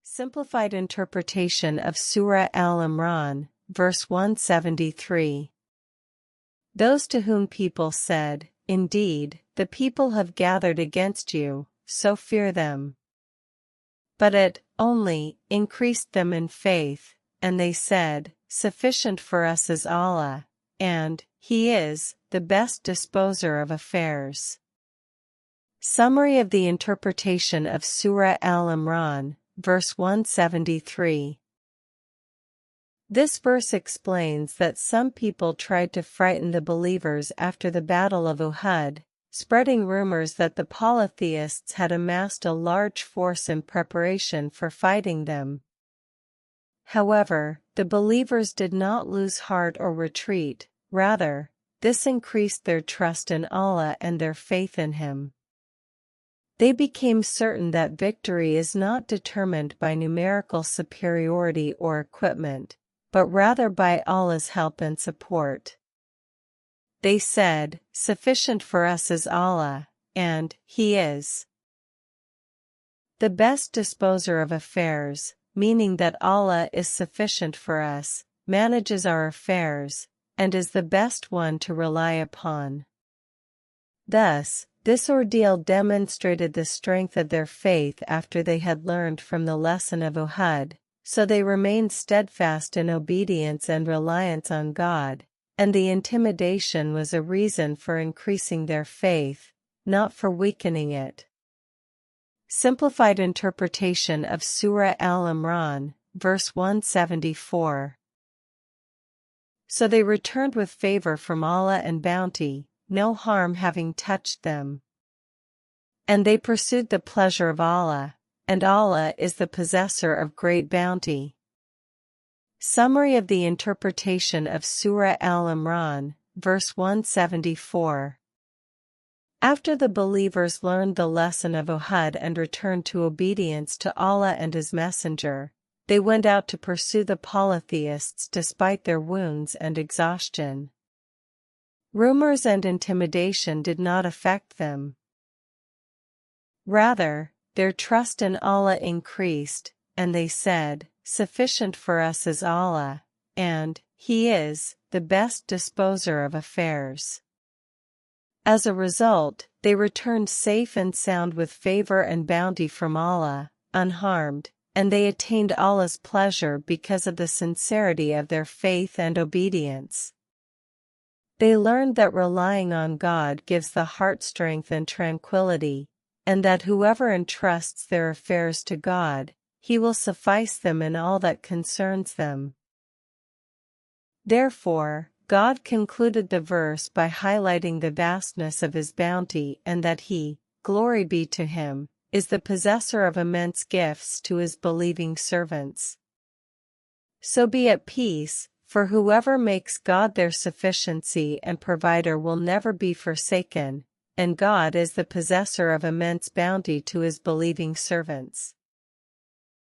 Simplified interpretation of Surah Al-Imran, verse 173. Those to whom people said, "Indeed, the people have gathered against you, so fear them." But it only increased them in faith, and they said, "Sufficient for us is Allah, and He is the best disposer of affairs." Summary of the interpretation of Surah Al-Imran, verse 173. This verse explains that some people tried to frighten the believers after the Battle of Uhud, spreading rumors that the polytheists had amassed a large force in preparation for fighting them. However, the believers did not lose heart or retreat, rather, this increased their trust in Allah and their faith in Him. They became certain that victory is not determined by numerical superiority or equipment, but rather by Allah's help and support. They said, "Sufficient for us is Allah, and He is the best disposer of affairs," meaning that Allah is sufficient for us, manages our affairs, and is the best one to rely upon. Thus, this ordeal demonstrated the strength of their faith after they had learned from the lesson of Uhud, so they remained steadfast in obedience and reliance on God, and the intimidation was a reason for increasing their faith, not for weakening it. Simplified interpretation of Surah Al-Imran, verse 174. So they returned with favor from Allah and bounty, no harm having touched them. And they pursued the pleasure of Allah, and Allah is the possessor of great bounty. Summary of the interpretation of Surah Al-Imran, verse 174. After the believers learned the lesson of Uhud and returned to obedience to Allah and His Messenger, they went out to pursue the polytheists despite their wounds and exhaustion. Rumors and intimidation did not affect them. Rather, their trust in Allah increased, and they said, "Sufficient for us is Allah, and He is the best disposer of affairs." As a result, they returned safe and sound with favor and bounty from Allah, unharmed, and they attained Allah's pleasure because of the sincerity of their faith and obedience. They learned that relying on God gives the heart strength and tranquility, and that whoever entrusts their affairs to God, He will suffice them in all that concerns them. Therefore, God concluded the verse by highlighting the vastness of His bounty and that He, glory be to Him, is the possessor of immense gifts to His believing servants. So be at peace, for whoever makes God their sufficiency and provider will never be forsaken, and God is the possessor of immense bounty to His believing servants.